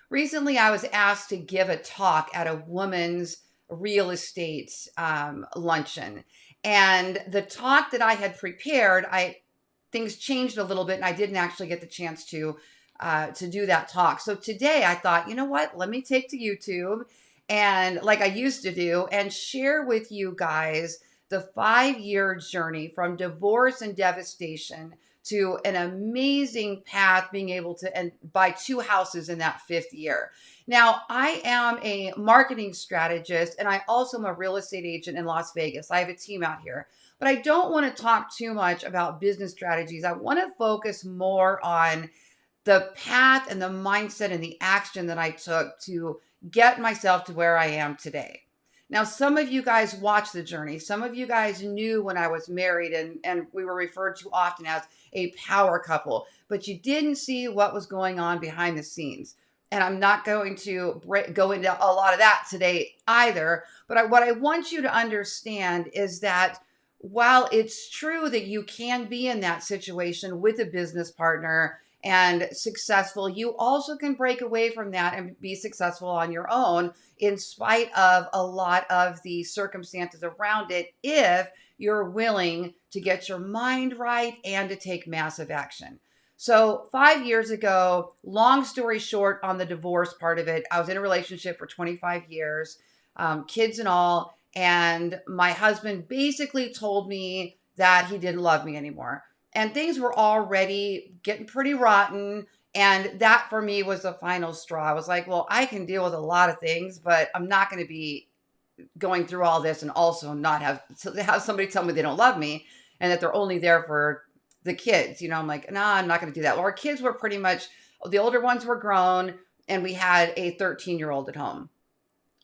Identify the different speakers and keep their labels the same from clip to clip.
Speaker 1: Recently, I was asked to give a talk at a woman's real estate luncheon. And the talk that I had prepared, I things changed a little bit, and I didn't actually get the chance to do that talk. So today, I thought, you know what? Let me take to YouTube and like I used to do, and share with you guys the 5 year journey from divorce and devastation to an amazing path, being able to and buy two houses in that fifth year. Now, I am a marketing strategist and I also am a real estate agent in Las Vegas. I have a team out here, but I don't want to talk too much about business strategies. I want to focus more on the path and the mindset and the action that I took to get myself to where I am today. Now, some of you guys watched the journey. Some of you guys knew when I was married, and we were referred to often as a power couple, but you didn't see what was going on behind the scenes. And I'm not going to go into a lot of that today either. But what I want you to understand is that while it's true that you can be in that situation with a business partner and successful, you also can break away from that and be successful on your own in spite of a lot of the circumstances around it, if you're willing to get your mind right and to take massive action. So 5 years ago, long story short, on the divorce part of it, I was in a relationship for 25 years, kids and all. And my husband basically told me that he didn't love me anymore. And things were already getting pretty rotten. And that for me was the final straw. I was like, well, I can deal with a lot of things, but I'm not going to be going through all this and also not have somebody tell me they don't love me and that they're only there for the kids. I'm like, nah, I'm not going to do that. Well, our kids were pretty much, the older ones were grown, and we had a 13-year-old at home.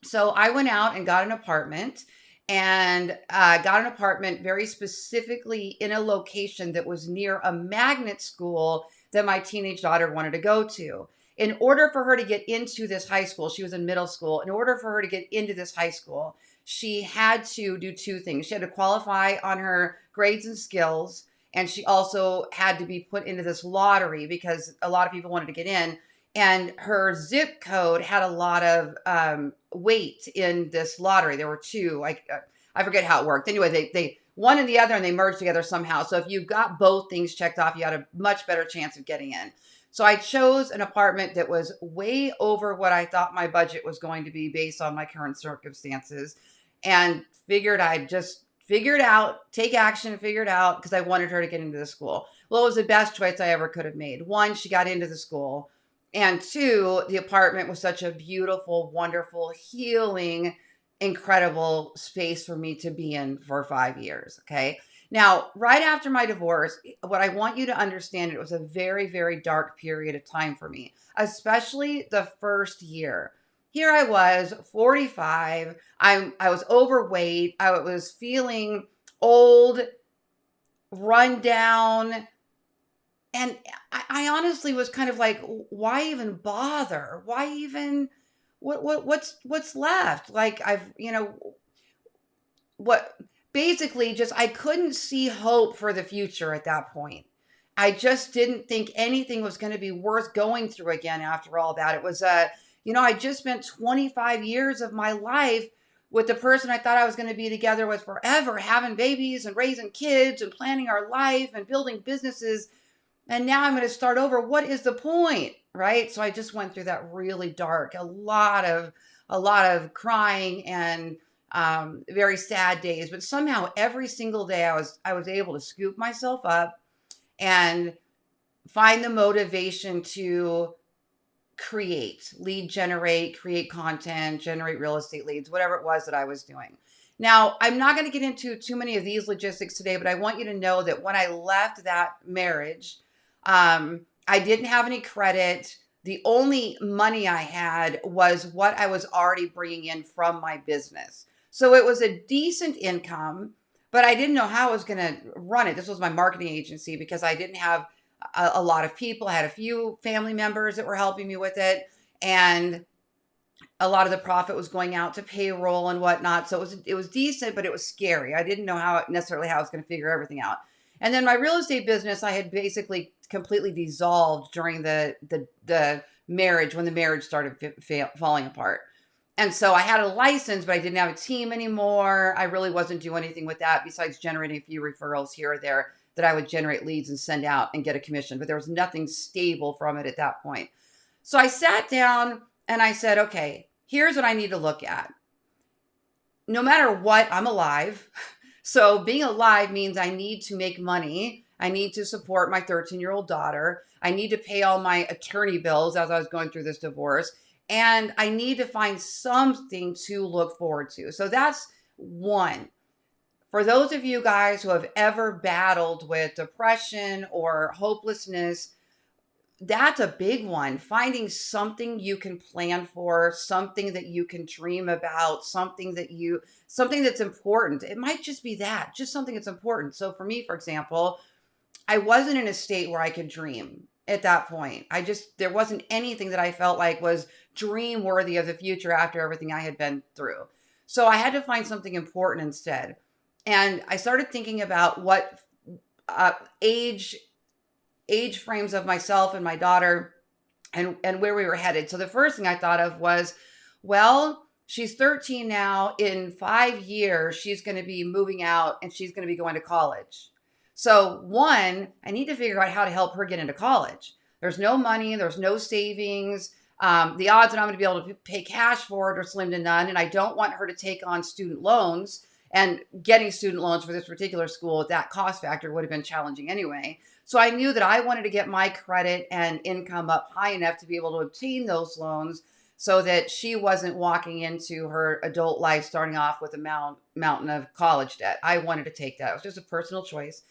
Speaker 1: So I went out and got an apartment, and got an apartment very specifically in a location that was near a magnet school that my teenage daughter wanted to go to. In order for her to get into this high school, she was in middle school. In order for her to get into this high school, she had to do two things. She had to qualify on her grades and skills, and she also had to be put into this lottery because a lot of people wanted to get in. And her zip code had a lot of weight in this lottery. There were two. I forget how it worked. Anyway, they one and the other, and they merged together somehow. So if you got both things checked off, you had a much better chance of getting in. So I chose an apartment that was way over what I thought my budget was going to be based on my current circumstances, and figured I'd just figure it out, take action, figure it out, because I wanted her to get into the school. Well, it was the best choice I ever could have made. One, she got into the school. And two, the apartment was such a beautiful, wonderful, healing, incredible space for me to be in for 5 years. Okay. Now, right after my divorce, what I want you to understand, it was a very, very dark period of time for me, especially the first year. Here I was, 45. I was overweight. I was feeling old, run down. And I honestly was kind of like, why even bother? Why even what's left? Like what basically just I couldn't see hope for the future at that point. I just didn't think anything was going to be worth going through again after all that. It was I just spent 25 years of my life with the person I thought I was going to be together with forever, having babies and raising kids and planning our life and building businesses. And now I'm going to start over. What is the point? Right? So I just went through that really dark, a lot of crying and very sad days. But somehow every single day I was able to scoop myself up and find the motivation to lead generate, create content, generate real estate leads, whatever it was that I was doing. Now, I'm not going to get into too many of these logistics today, but I want you to know that when I left that marriage, I didn't have any credit. The only money I had was what I was already bringing in from my business. So it was a decent income, but I didn't know how I was going to run it. This was my marketing agency because I didn't have a lot of people. I had a few family members that were helping me with it. And a lot of the profit was going out to payroll and whatnot. So it was decent, but it was scary. I didn't know how I was going to figure everything out. And then my real estate business, I had basically completely dissolved during the marriage, when the marriage started falling apart. And so I had a license, but I didn't have a team anymore. I really wasn't doing anything with that besides generating a few referrals here or there that I would generate leads and send out and get a commission. But there was nothing stable from it at that point. So I sat down and I said, okay, here's what I need to look at. No matter what, I'm alive. So being alive means I need to make money. I need to support my 13-year-old daughter. I need to pay all my attorney bills as I was going through this divorce. And I need to find something to look forward to. So that's one. For those of you guys who have ever battled with depression or hopelessness, that's a big one. Finding something you can plan for, something that you can dream about, something that's important. It might just be that, just something that's important. So for me, for example, I wasn't in a state where I could dream at that point. There wasn't anything that I felt like was dream worthy of the future after everything I had been through. So I had to find something important instead. And I started thinking about what age frames of myself and my daughter and where we were headed. So the first thing I thought of was, well, she's 13 now. In 5 years, she's going to be moving out and she's going to be going to college. So one, I need to figure out how to help her get into college. There's no money. There's no savings. The odds that I'm going to be able to pay cash for it are slim to none. And I don't want her to take on student loans. And getting student loans for this particular school at that cost factor would have been challenging anyway. So I knew that I wanted to get my credit and income up high enough to be able to obtain those loans so that she wasn't walking into her adult life starting off with a mountain of college debt. I wanted to take that. It was just a personal choice.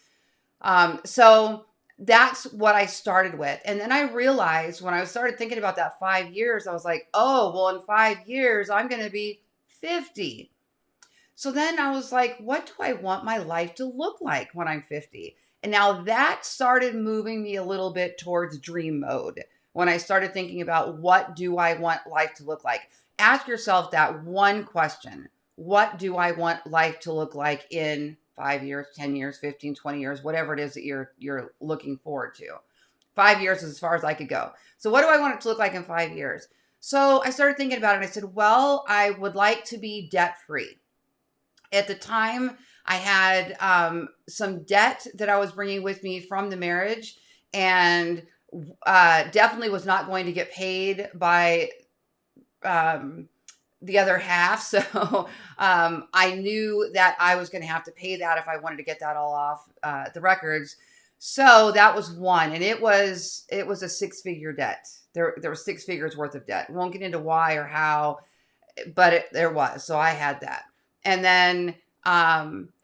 Speaker 1: So that's what I started with. And then I realized when I started thinking about that 5 years, I was like, oh, well, in 5 years, I'm going to be 50. So then I was like, what do I want my life to look like when I'm 50? And now that started moving me a little bit towards dream mode when I started thinking about what do I want life to look like? Ask yourself that one question. What do I want life to look like in 5 years, 10 years, 15, 20 years, whatever it is that you're looking forward to? 5 years is as far as I could go. So what do I want it to look like in 5 years? So I started thinking about it and I said, well, I would like to be debt-free. At the time, I had some debt that I was bringing with me from the marriage and definitely was not going to get paid by the other half. So I knew that I was going to have to pay that if I wanted to get that all off the records. So that was one. And it was a 6-figure debt. There was 6 figures worth of debt. Won't get into why or how, but there was. So I had that. And then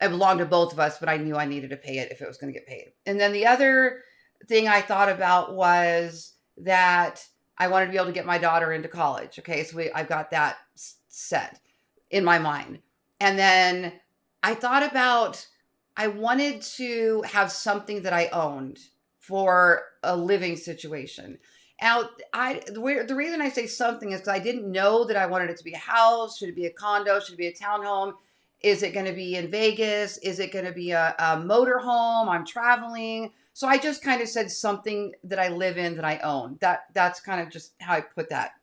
Speaker 1: it belonged to both of us, but I knew I needed to pay it if it was going to get paid. And then the other thing I thought about was that I wanted to be able to get my daughter into college. Okay, so I've got that set in my mind. And then I thought about, I wanted to have something that I owned for a living situation. Now, the reason I say something is because I didn't know that I wanted it to be a house. Should it be a condo? Should it be a townhome? Is it going to be in Vegas? Is it going to be a motorhome? I'm traveling. So I just kind of said something that I live in, that I own. That's kind of just how I put that.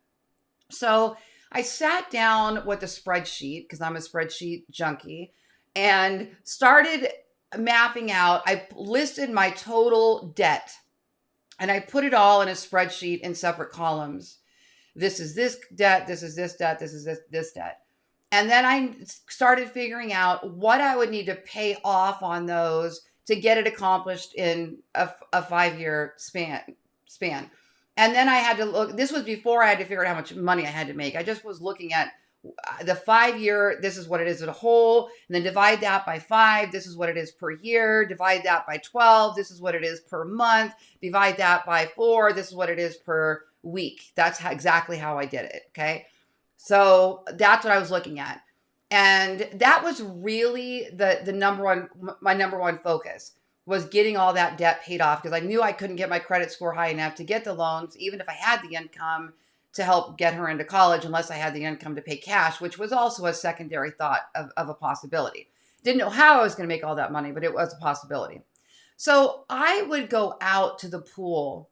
Speaker 1: So I sat down with a spreadsheet, because I'm a spreadsheet junkie, and started mapping out. I listed my total debt. And I put it all in a spreadsheet in separate columns. This is this debt, this is this debt, this is this debt. And then I started figuring out what I would need to pay off on those to get it accomplished in a 5-year span. And then I had to look, this was before I had to figure out how much money I had to make. I just was looking at the 5-year, this is what it is as a whole, and then divide that by 5, this is what it is per year, divide that by 12, this is what it is per month, divide that by 4, this is what it is per week. That's exactly how I did it, okay? So that's what I was looking at. And that was really my number one focus, was getting all that debt paid off, because I knew I couldn't get my credit score high enough to get the loans, even if I had the income to help get her into college, unless I had the income to pay cash, which was also a secondary thought of a possibility. Didn't know how I was going to make all that money, but it was a possibility. So I would go out to the pool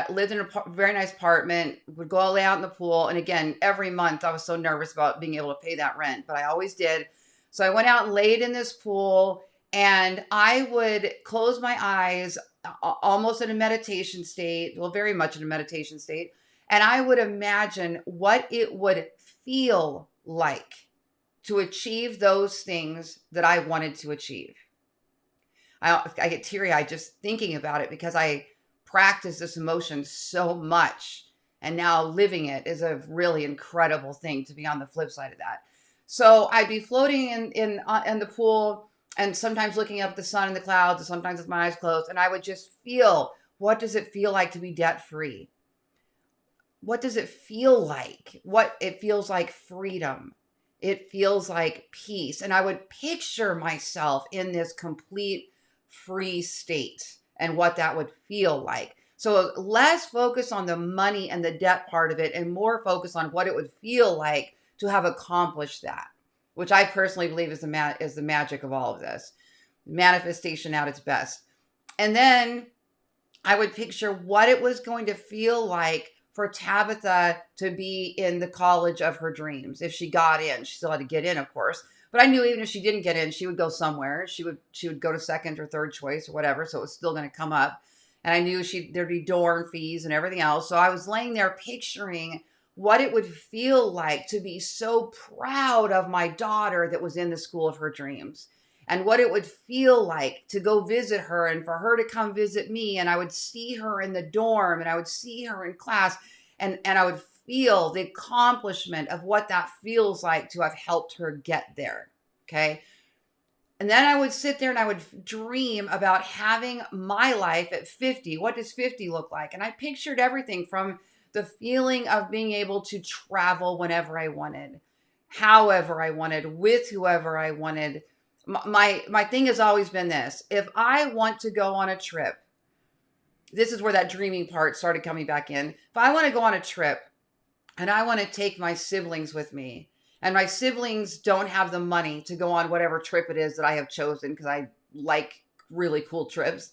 Speaker 1: Lived in a very nice apartment, would go lay out in the pool. And again, every month I was so nervous about being able to pay that rent, but I always did. So I went out and laid in this pool, and I would close my eyes almost in a meditation state, well, very much in a meditation state. And I would imagine what it would feel like to achieve those things that I wanted to achieve. I get teary eyed just thinking about it because I practice this emotion so much. And now living it is a really incredible thing to be on the flip side of that. So I'd be floating in the pool and sometimes looking up at the sun and the clouds, and sometimes with my eyes closed. And I would just feel, what does it feel like to be debt free? What does it feel like? What it feels like freedom. It feels like peace. And I would picture myself in this complete free state and what that would feel like. So less focus on the money and the debt part of it and more focus on what it would feel like to have accomplished that, which I personally believe is the magic of all of this. Manifestation at its best. And then I would picture what it was going to feel like for Tabitha to be in the college of her dreams. If she got in, she still had to get in, of course. But I knew even if she didn't get in, she would go somewhere. She would go to second or third choice or whatever. So it was still going to come up. And I knew there'd be dorm fees and everything else. So I was laying there picturing what it would feel like to be so proud of my daughter that was in the school of her dreams, and what it would feel like to go visit her and for her to come visit me. And I would see her in the dorm and I would see her in class, and I would feel the accomplishment of what that feels like to have helped her get there. Okay. And then I would sit there and I would dream about having my life at 50. What does 50 look like? And I pictured everything from the feeling of being able to travel whenever I wanted, however I wanted, with whoever I wanted. My thing has always been this. If I want to go on a trip, this is where that dreaming part started coming back in. If I want to go on a trip and I want to take my siblings with me, and my siblings don't have the money to go on whatever trip it is that I have chosen because I like really cool trips,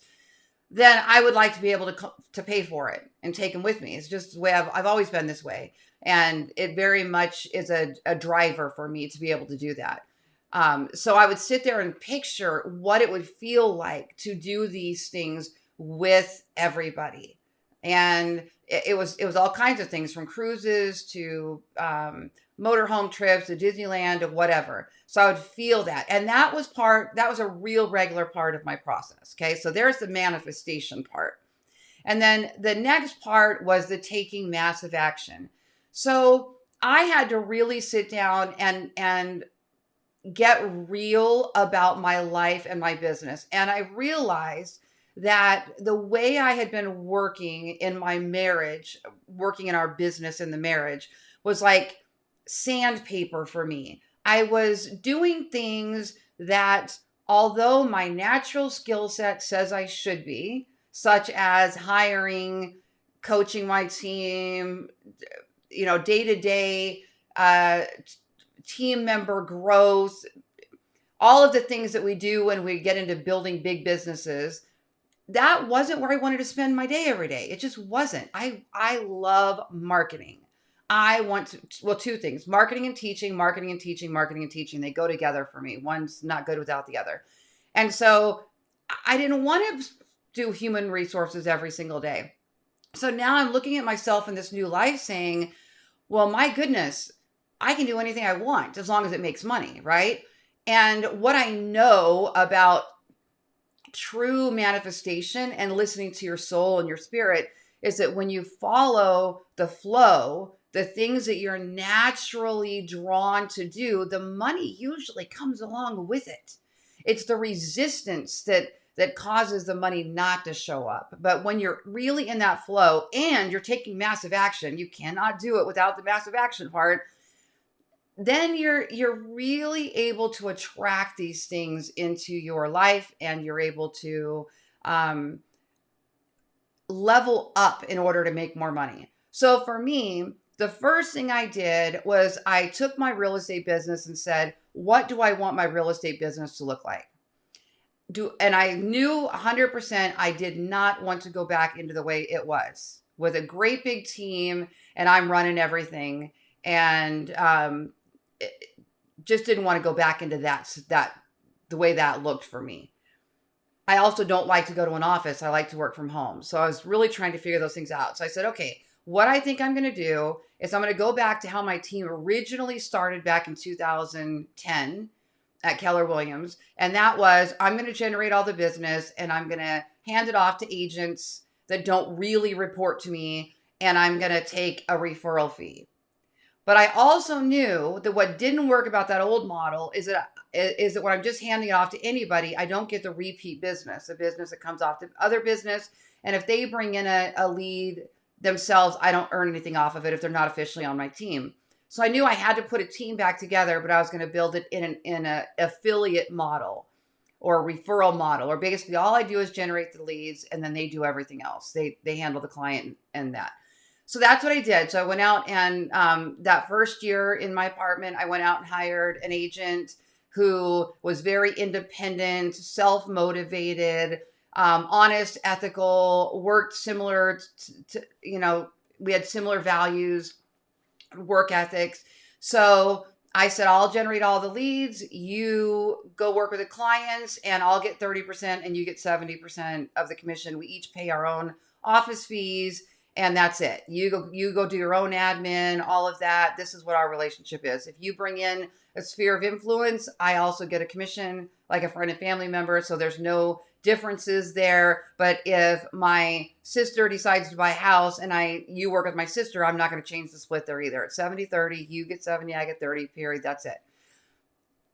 Speaker 1: then I would like to be able to pay for it and take them with me. It's just the way I've always been this way. And it very much is a driver for me to be able to do that. So I would sit there and picture what it would feel like to do these things with everybody. And it was all kinds of things, from cruises to motorhome trips to Disneyland to whatever. So I would feel that. And that was a real regular part of my process. Okay. So there's the manifestation part. And then the next part was the taking massive action. So I had to really sit down and get real about my life and my business. And I realized that the way I had been working in my marriage, working in our business in the marriage, was like sandpaper for me. I was doing things that, although my natural skill set says I should be, such as hiring, coaching my team, day-to-day team member growth, all of the things that we do when we get into building big businesses, that wasn't where I wanted to spend my day every day. It just wasn't. I love marketing. I want to, well, two things: marketing and teaching, marketing and teaching, marketing and teaching. They go together for me. One's not good without the other. And so I didn't want to do human resources every single day. So now I'm looking at myself in this new life saying, well, my goodness, I can do anything I want as long as it makes money, right? And what I know about true manifestation and listening to your soul and your spirit is that when you follow the flow, the things that you're naturally drawn to do, the money usually comes along with it. It's the resistance that causes the money not to show up. But when you're really in that flow and you're taking massive action, you cannot do it without the massive action part. Then you're really able to attract these things into your life, and you're able to level up in order to make more money. So for me, the first thing I did was I took my real estate business and said, what do I want my real estate business to look like? And I knew 100% I did not want to go back into the way it was. with a great big team, and I'm running everything. And just didn't want to go back into that the way that looked for me. I also don't like to go to an office. I like to work from home. So I was really trying to figure those things out. So I said, okay, what I think I'm going to do is I'm going to go back to how my team originally started back in 2010 at Keller Williams. And that was, I'm going to generate all the business and I'm going to hand it off to agents that don't really report to me. And I'm going to take a referral fee. But I also knew that what didn't work about that old model is that when I'm just handing it off to anybody, I don't get the repeat business, a business that comes off to other business. And if they bring in a lead themselves, I don't earn anything off of it if they're not officially on my team. So I knew I had to put a team back together, but I was going to build it in an affiliate model or a referral model, or basically all I do is generate the leads and then they do everything else. They handle the client and that. So that's what I did. So I went out and that first year in my apartment, I went out and hired an agent who was very independent, self-motivated, honest, ethical, worked similar to, we had similar values, work ethics. So I said, I'll generate all the leads. You go work with the clients and I'll get 30% and you get 70% of the commission. We each pay our own office fees. And that's it. You go do your own admin, all of that. This is what our relationship is. If you bring in a sphere of influence, I also get a commission like a friend and family member. So there's no differences there. But if my sister decides to buy a house and you work with my sister, I'm not going to change the split there either. It's 70-30. You get 70, I get 30, period. That's it.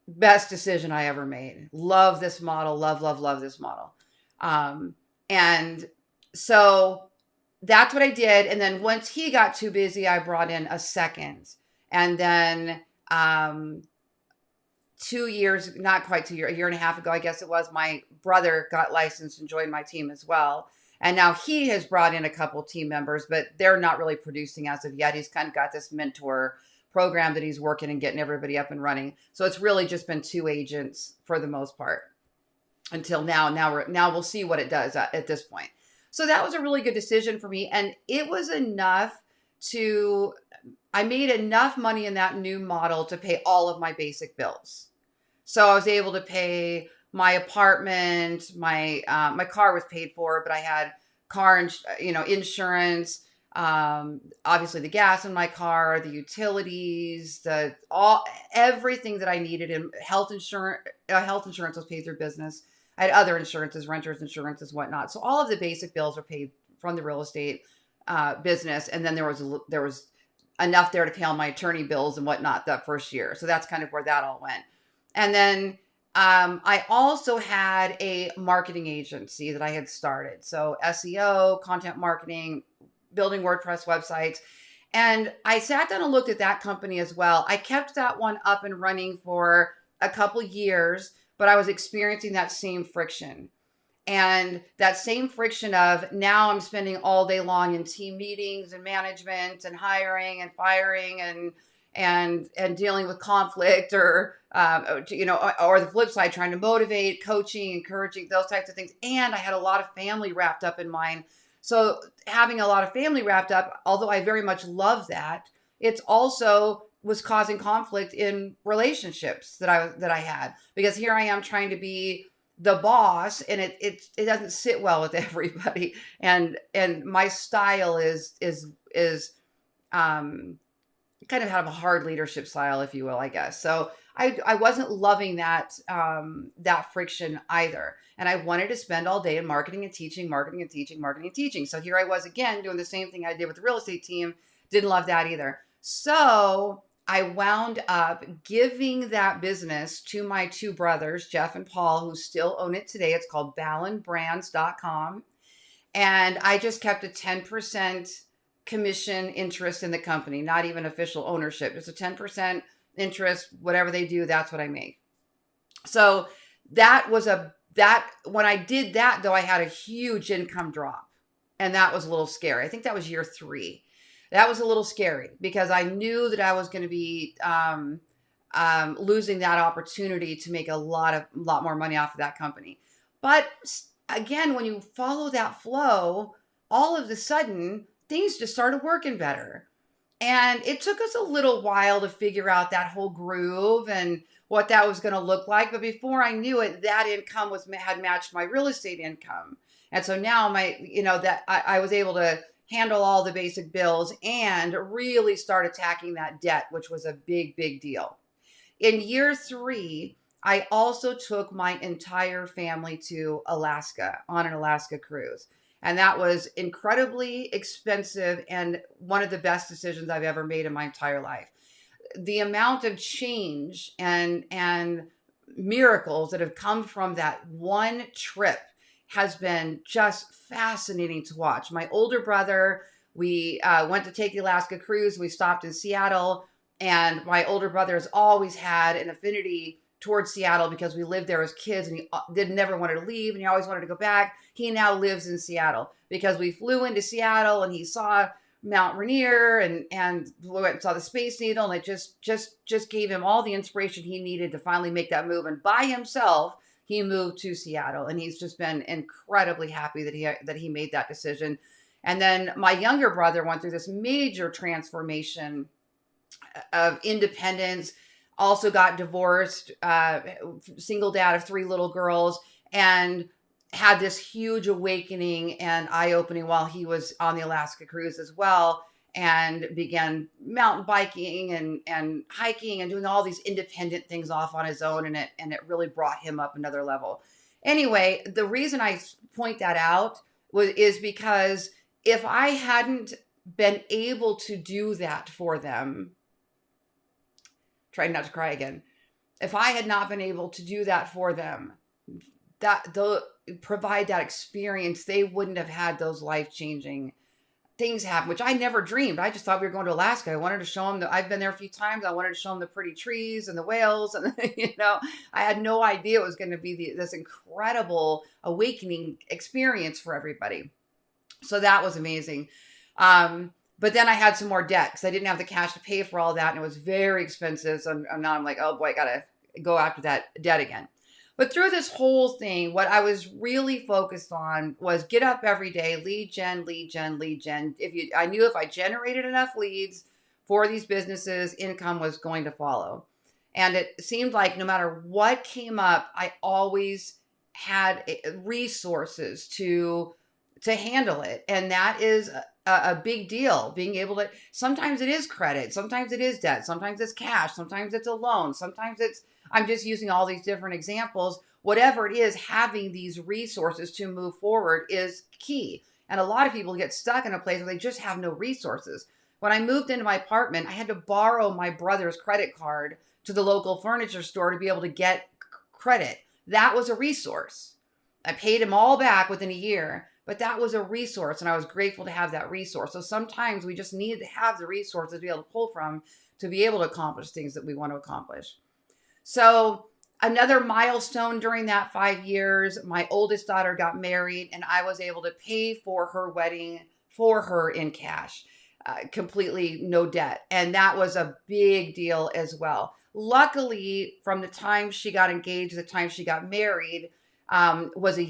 Speaker 1: Best decision I ever made. Love this model. Love this model. And so that's what I did. And then once he got too busy, I brought in a second. And then 2 years, not quite 2 years, a year and a half ago, I guess it was, my brother got licensed and joined my team as well. And now he has brought in a couple team members, but they're not really producing as of yet. He's kind of got this mentor program that he's working and getting everybody up and running. So it's really just been 2 agents for the most part until now. Now we'll see what it does at this point. So that was a really good decision for me. And it was enough I made enough money in that new model to pay all of my basic bills. So I was able to pay my apartment, my car was paid for, but I had car, insurance, obviously the gas in my car, the utilities, everything that I needed, in health insurance. Health insurance was paid through business. I had other insurances, renters insurances, whatnot. So all of the basic bills were paid from the real estate business. And then there was enough there to pay all my attorney bills and whatnot that first year. So that's kind of where that all went. And then I also had a marketing agency that I had started. So SEO, content marketing, building WordPress websites. And I sat down and looked at that company as well. I kept that one up and running for a couple years, but I was experiencing that same friction. And that same friction of now I'm spending all day long in team meetings and management and hiring and firing and dealing with conflict or the flip side, trying to motivate, coaching, encouraging, those types of things. And I had a lot of family wrapped up in mine. So having a lot of family wrapped up, although I very much love that, it's also was causing conflict in relationships that I had, because here I am trying to be the boss and it doesn't sit well with everybody. And my style is kind of have a hard leadership style, if you will, I guess. So I wasn't loving that friction either. And I wanted to spend all day in marketing and teaching. So here I was again, doing the same thing I did with the real estate team. Didn't love that either. So I wound up giving that business to my 2 brothers, Jeff and Paul, who still own it today. It's called ballenbrands.com. And I just kept a 10% commission interest in the company, not even official ownership. Just a 10% interest, whatever they do, that's what I make. So when I did that, though, I had a huge income drop. And that was a little scary. I think that was year 3. That was a little scary because I knew that I was going to be losing that opportunity to make a lot more money off of that company. But again, when you follow that flow, all of a sudden things just started working better. And it took us a little while to figure out that whole groove and what that was going to look like. But before I knew it, that income had matched my real estate income. And so now that I was able to handle all the basic bills and really start attacking that debt, which was a big, big deal. In year 3, I also took my entire family to Alaska on an Alaska cruise. And that was incredibly expensive and one of the best decisions I've ever made in my entire life. The amount of change and miracles that have come from that one trip has been just fascinating to watch. My older brother, we went to take the Alaska cruise. We stopped in Seattle, and my older brother has always had an affinity towards Seattle because we lived there as kids, and he never wanted to leave, and he always wanted to go back. He now lives in Seattle because we flew into Seattle and he saw Mount Rainier and went and saw the Space Needle, and it just gave him all the inspiration he needed to finally make that move. And by himself, he moved to Seattle, and he's just been incredibly happy that he made that decision. And then my younger brother went through this major transformation of independence, also got divorced, single dad of 3 little girls, and had this huge awakening and eye-opening while he was on the Alaska cruise as well, and began mountain biking and hiking and doing all these independent things off on his own, and it really brought him up another level. Anyway, the reason I point that out is because if I hadn't been able to do that for them, trying not to cry again, if I had not been able to do that for them, provide that experience, they wouldn't have had those life-changing things happen, which I never dreamed. I just thought we were going to Alaska. I wanted to show them that I've been there a few times. I wanted to show them the pretty trees and the whales. And, I had no idea it was going to be this incredible awakening experience for everybody. So that was amazing. But then I had some more debt because I didn't have the cash to pay for all that. And it was very expensive. So now I'm like, oh boy, I got to go after that debt again. But through this whole thing, what I was really focused on was get up every day, lead gen, lead gen, lead gen. I knew if I generated enough leads for these businesses, income was going to follow. And it seemed like no matter what came up, I always had resources to handle it. And that is a big deal. Being able to, sometimes it is credit, sometimes it is debt, sometimes it's cash, sometimes it's a loan, sometimes I'm just using all these different examples. Whatever it is, having these resources to move forward is key. And a lot of people get stuck in a place where they just have no resources. When I moved into my apartment, I had to borrow my brother's credit card to the local furniture store to be able to get credit. That was a resource. I paid him all back within a year, but that was a resource, and I was grateful to have that resource. So sometimes we just need to have the resources to be able to pull from to be able to accomplish things that we want to accomplish. So another milestone during that 5 years, my oldest daughter got married, and I was able to pay for her wedding for her in cash, completely no debt. And that was a big deal as well. Luckily, from the time she got engaged to the time she got married, was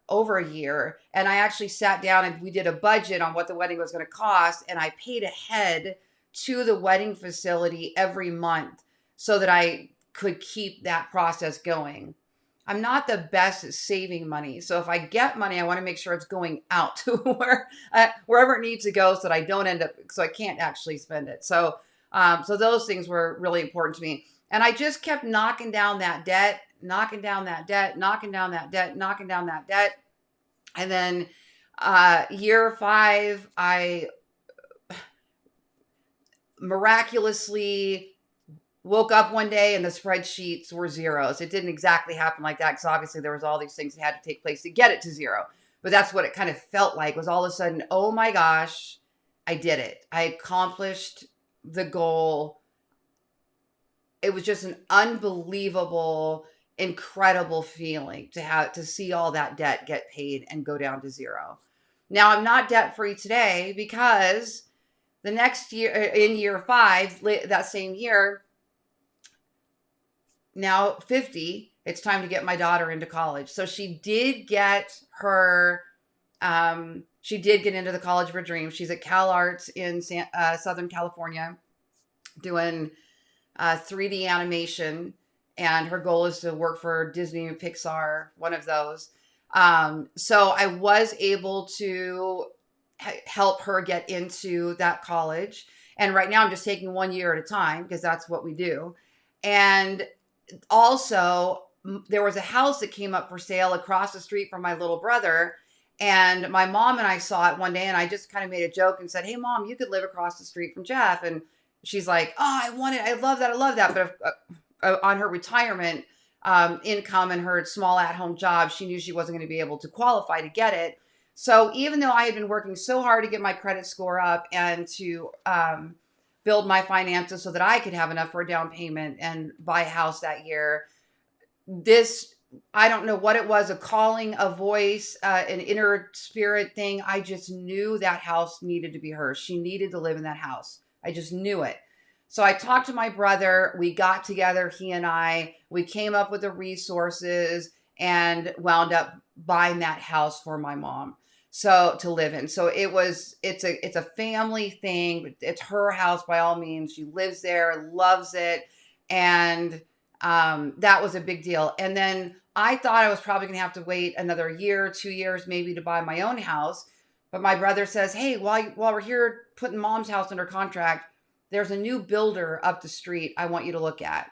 Speaker 1: over a year. And I actually sat down and we did a budget on what the wedding was going to cost. And I paid ahead to the wedding facility every month so that I could keep that process going. I'm not the best at saving money. So if I get money, I want to make sure it's going out to wherever it needs to go so that I don't end up, so I can't actually spend it. So those things were really important to me. And I just kept knocking down that debt, knocking down that debt, knocking down that debt, knocking down that debt. And then year 5, I miraculously woke up one day and the spreadsheets were zeros. It didn't exactly happen like that because obviously there was all these things that had to take place to get it to zero. But that's what it kind of felt like, was all of a sudden, oh my gosh, I did it. I accomplished the goal. It was just an unbelievable, incredible feeling to see all that debt get paid and go down to zero. Now I'm not debt free today because the next year, in year 5, that same year, now 50, it's time to get my daughter into college. So she did get her She did get into the college of her dreams. She's at Cal Arts in Southern California doing 3D animation, and her goal is to work for Disney and Pixar, one of those. So I was able to help her get into that college. And right now I'm just taking 1 year at a time because that's what we do. And also, there was a house that came up for sale across the street from my little brother. And my mom and I saw it one day, and I just kind of made a joke and said, "Hey, Mom, you could live across the street from Jeff." And she's like, "Oh, I want it. I love that. I love that." But on her retirement income and her small at-home job, she knew she wasn't going to be able to qualify to get it. So even though I had been working so hard to get my credit score up and to build my finances so that I could have enough for a down payment and buy a house that year, I don't know what it was, a calling, a voice, an inner spirit thing. I just knew that house needed to be hers. She needed to live in that house. I just knew it. So I talked to my brother. We got together, he and I. We came up with the resources and wound up buying that house for my mom to live in. So it's a family thing. It's her house by all means. She lives there, loves it, and that was a big deal. And then I thought I was probably going to have to wait another year, 2 years maybe to buy my own house. But my brother says, "Hey, while we're here putting Mom's house under contract, there's a new builder up the street I want you to look at."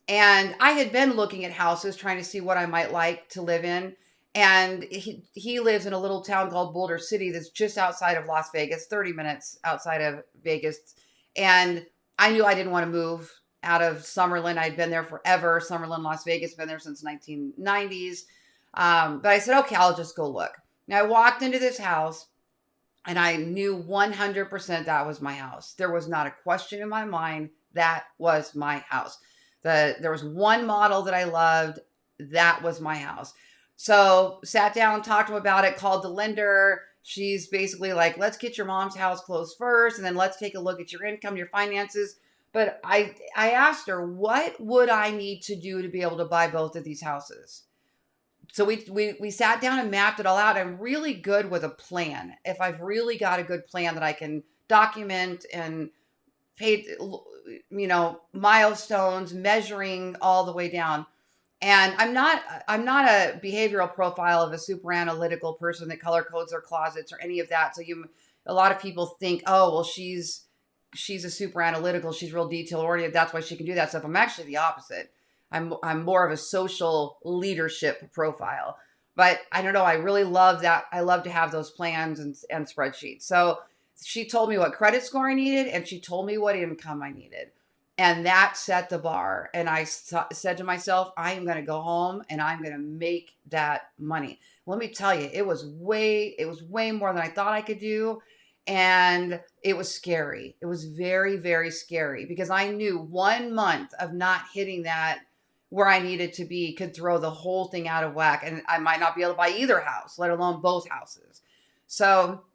Speaker 1: And I had been looking at houses, trying to see what I might like to live in. And he lives in a little town called Boulder City that's just outside of Las Vegas, 30 minutes outside of Vegas. And I knew I didn't want to move out of Summerlin. I'd been there forever. Summerlin, Las Vegas, been there since 1990s. But I said, okay, I'll just go look. Now I walked into this house and I knew 100% that was my house. There was not a question in my mind. That was my house. There was one model that I loved. That was my house. So sat down, talked to him about it, called the lender. She's basically like, let's get your mom's house closed first, and then let's take a look at your income, your finances. But I asked her, what would I need to do to be able to buy both of these houses? So we sat down and mapped it all out. I'm really good with a plan. If I've really got a good plan that I can document and pay, milestones, measuring all the way down. And I'm not a behavioral profile of a super analytical person that color codes their closets or any of that. So a lot of people think, oh, well, she's a super analytical. She's real detail oriented. That's why she can do that stuff. I'm actually the opposite. I'm more of a social leadership profile, but I don't know. I really love that. I love to have those plans and spreadsheets. So she told me what credit score I needed, and she told me what income I needed. And that set the bar. And I said to myself, I am going to go home and I'm going to make that money. Let me tell you, it was way more than I thought I could do. And it was scary. It was very, very scary because I knew 1 month of not hitting that where I needed to be could throw the whole thing out of whack. And I might not be able to buy either house, let alone both houses. So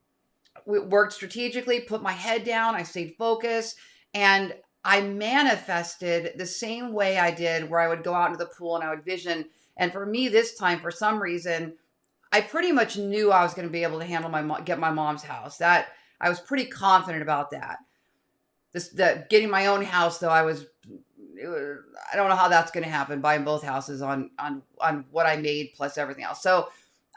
Speaker 1: we worked strategically, put my head down. I stayed focused, and I manifested the same way I did where I would go out into the pool and I would vision. And for me this time, for some reason, I pretty much knew I was going to be able to get my mom's house. That I was pretty confident about that. Getting my own house though, I don't know how that's going to happen, buying both houses on what I made plus everything else. So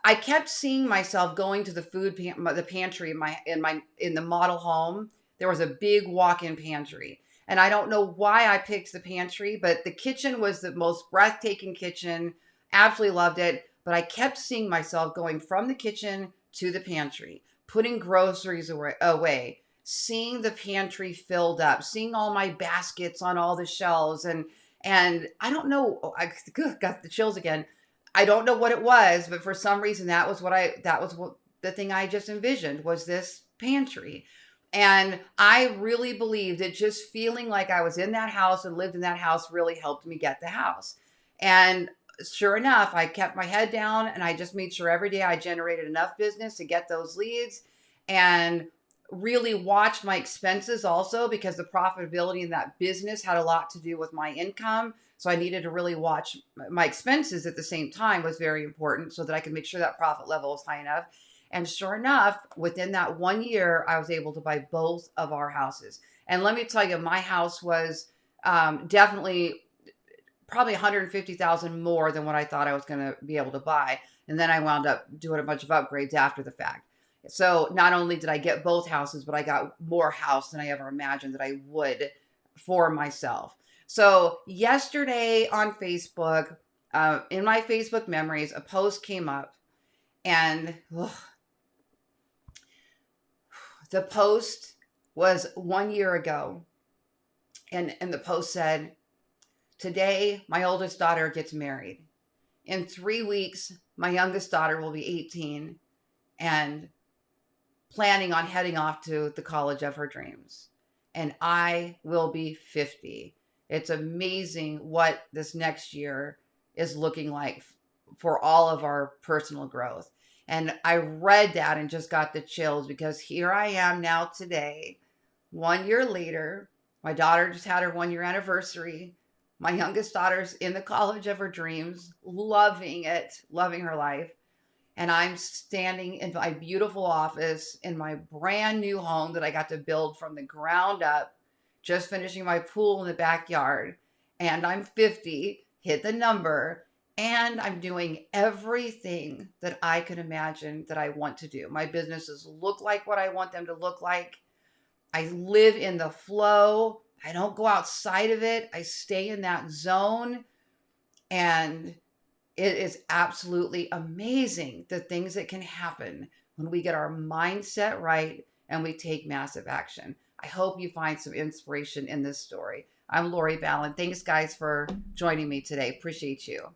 Speaker 1: I kept seeing myself going to the pantry in the model home. There was a big walk-in pantry. And I don't know why I picked the pantry, but the kitchen was the most breathtaking kitchen. Absolutely loved it. But I kept seeing myself going from the kitchen to the pantry, putting groceries away, seeing the pantry filled up, seeing all my baskets on all the shelves. And I don't know, I got the chills again. I don't know what it was, but for some reason that was what the thing I just envisioned was this pantry. And I really believe that just feeling like I was in that house and lived in that house really helped me get the house. And sure enough, I kept my head down and I just made sure every day I generated enough business to get those leads, and really watched my expenses also, because the profitability in that business had a lot to do with my income. So I needed to really watch my expenses at the same time, was very important, so that I could make sure that profit level was high enough. And sure enough, within that 1 year, I was able to buy both of our houses. And let me tell you, my house was definitely probably 150,000 more than what I thought I was going to be able to buy. And then I wound up doing a bunch of upgrades after the fact. So not only did I get both houses, but I got more house than I ever imagined that I would for myself. So yesterday on Facebook, in my Facebook memories, a post came up, and the post was 1 year ago. And the post said, "Today, my oldest daughter gets married. In 3 weeks, my youngest daughter will be 18 and planning on heading off to the college of her dreams. And I will be 50. It's amazing what this next year is looking like for all of our personal growth." And I read that and just got the chills, because here I am now today, 1 year later. My daughter just had her 1 year anniversary. My youngest daughter's in the college of her dreams, loving it, loving her life. And I'm standing in my beautiful office in my brand new home that I got to build from the ground up, just finishing my pool in the backyard. And I'm 50, hit the number, and I'm doing everything that I could imagine that I want to do. My businesses look like what I want them to look like. I live in the flow. I don't go outside of it. I stay in that zone. And it is absolutely amazing the things that can happen when we get our mindset right and we take massive action. I hope you find some inspiration in this story. I'm Lori Ballen. Thanks, guys, for joining me today. Appreciate you.